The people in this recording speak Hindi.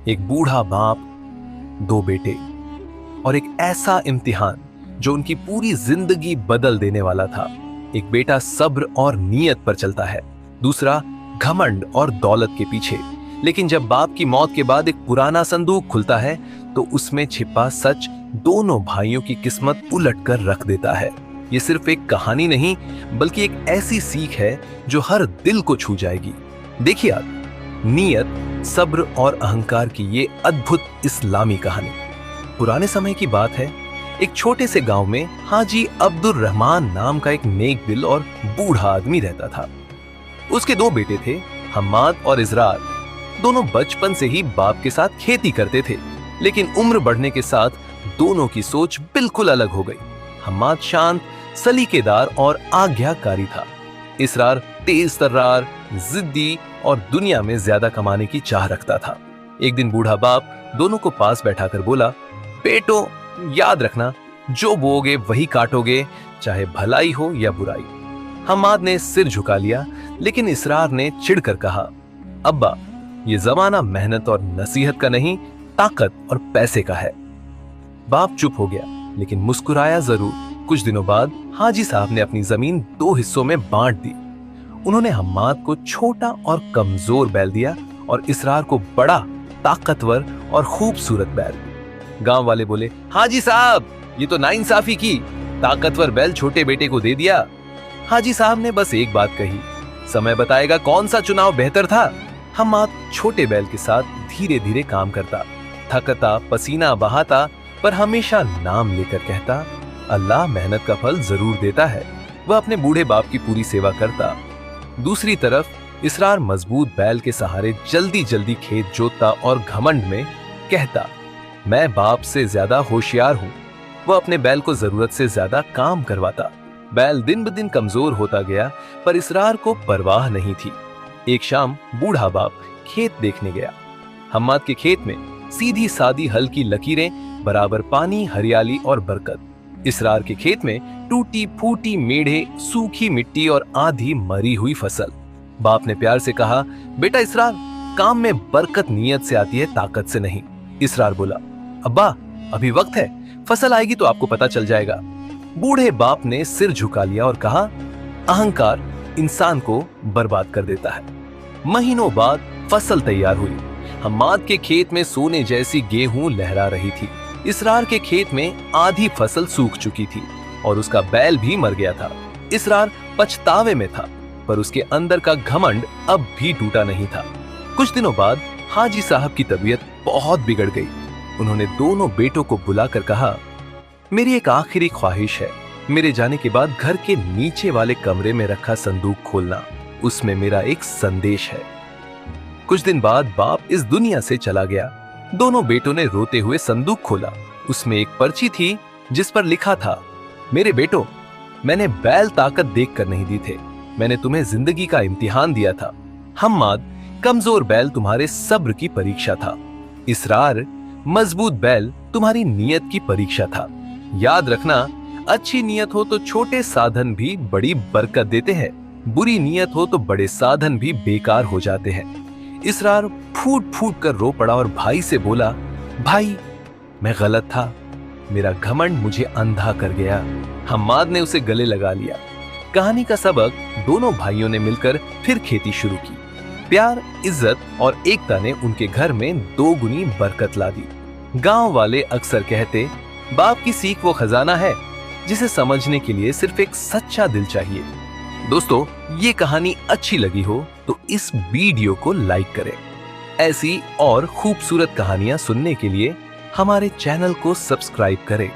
एक बूढ़ा बाप, दो बेटे और एक ऐसा इम्तिहान जो उनकी पूरी जिंदगी बदल देने वाला था। एक बेटा सब्र और नीयत पर चलता है, दूसरा घमंड और दौलत के पीछे। लेकिन जब बाप की मौत के बाद एक पुराना संदूक खुलता है तो उसमें छिपा सच दोनों भाइयों की किस्मत उलट कर रख देता है। ये सिर्फ एक कहानी नहीं बल्कि एक ऐसी सीख है जो हर दिल को छू जाएगी। देखिए आप, नीयत, सब्र और अहंकार की ये अद्भुत इस्लामी कहानी। पुराने समय की बात है, एक छोटे से गांव में हाजी अब्दुल रहमान नाम का एक नेक दिल और बूढ़ा आदमी रहता था। उसके दो बेटे थे, हम्माद और इजरार। दोनों बचपन से ही बाप के साथ खेती करते थे, लेकिन उम्र बढ़ने के साथ दोनों की सोच बिल्कुल अलग हो गई। हम्माद शांत, सलीकेदार और आज्ञाकारी था। इसरार तेज तर्रार, जिद्दी और दुनिया में ज्यादा कमाने की चाह रखता था। एक दिन बूढ़ा बाप दोनों को पास बैठाकर बोला, बेटो याद रखना, जो बोओगे वही काटोगे, चाहे भलाई हो या बुराई। हम्माद ने सिर झुका लिया, लेकिन इसरार ने चिढ़कर कहा, अब्बा ये जमाना मेहनत और नसीहत का नहीं, ताकत और पैसे का है। बाप चुप हो गया, लेकिन मुस्कुराया जरूर। कुछ दिनों बाद हाजी साहब ने अपनी जमीन दो हिस्सों में बांट दी। उन्होंने हम्माद को छोटा और कमजोर बैल दिया और इसरार को बड़ा, ताकतवर और खूबसूरत बैल। गांव वाले बोले, हाजी साहब ये तो नाइंसाफी की, ताकतवर बैल छोटे बेटे को दे दिया। हाजी साहब ने बस एक बात कही, समय बताएगा कौन सा चुनाव बेहतर था। हम्माद छोटे बैल के साथ धीरे धीरे काम करता, थकता, पसीना बहाता, पर हमेशा नाम लेकर कहता, अल्लाह मेहनत का फल जरूर देता है। वह अपने बूढ़े बाप की पूरी सेवा करता। दूसरी तरफ इसरार मजबूत बैल के सहारे जल्दी जल्दी खेत जोतता और घमंड में कहता, मैं बाप से ज्यादा होशियार हूं। वह अपने बैल को जरूरत से ज्यादा काम करवाता। बैल दिन ब दिन कमजोर होता गया, पर इसरार को परवाह नहीं थी। एक शाम बूढ़ा बाप खेत देखने गया। हम्माद के खेत में सीधी सादी हल्की लकीरें, बराबर पानी, हरियाली और बरकत। इसरार के खेत में टूटी फूटी मेढ़े, सूखी मिट्टी और आधी मरी हुई फसल। बाप ने प्यार से कहा, बेटा इसरार, काम में बरकत नीयत से आती है, ताकत से नहीं। इसरार बोला, अब्बा अभी वक्त है, फसल आएगी तो आपको पता चल जाएगा। बूढ़े बाप ने सिर झुका लिया और कहा, अहंकार इंसान को बर्बाद कर देता है। महीनों बाद फसल तैयार हुई। हम्माद के खेत में सोने जैसी गेहूं लहरा रही थी। इसरार के खेत में आधी फसल सूख चुकी थी और उसका बैल भी मर गया था। इसरार पछतावे में था, पर उसके अंदर का घमंड अब भी टूटा नहीं था। कुछ दिनों बाद हाजी साहब की तबीयत बहुत बिगड़ गई। उन्होंने दोनों बेटों को बुलाकर कहा, मेरी एक आखिरी ख्वाहिश है, मेरे जाने के बाद घर के नीचे वाले कमरे में रखा संदूक खोलना, उसमें मेरा एक संदेश है। कुछ दिन बाद बाप इस दुनिया से चला गया। दोनों बेटों ने रोते हुए संदूक खोला। उसमें एक पर्ची थी जिस पर लिखा था, मेरे बेटों, मैंने बैल ताकत देखकर नहीं दी थे, मैंने तुम्हें जिंदगी का इम्तिहान दिया था। हम्माद, कमजोर बैल तुम्हारे सब्र की परीक्षा था। इसरार, मजबूत बैल तुम्हारी नीयत की परीक्षा था। याद रखना, अच्छी नीयत हो तो छोटे साधन भी बड़ी बरकत देते हैं, बुरी नीयत हो तो बड़े साधन भी बेकार हो जाते हैं। इसरार फूट फूट कर रो पड़ा और भाई से बोला, भाई मैं गलत था, मेरा घमंड मुझे अंधा कर गया। हम्माद ने उसे गले लगा लिया। कहानी का सबक, दोनों भाइयों ने मिलकर फिर खेती शुरू की। प्यार, इज्जत और एकता ने उनके घर में दोगुनी बरकत ला दी। गांव वाले अक्सर कहते, बाप की सीख वो खजाना है जिसे समझने के लिए सिर्फ एक सच्चा दिल चाहिए। दोस्तों, ये कहानी अच्छी लगी हो तो इस वीडियो को लाइक करें। ऐसी और खूबसूरत कहानियां सुनने के लिए हमारे चैनल को सब्सक्राइब करें।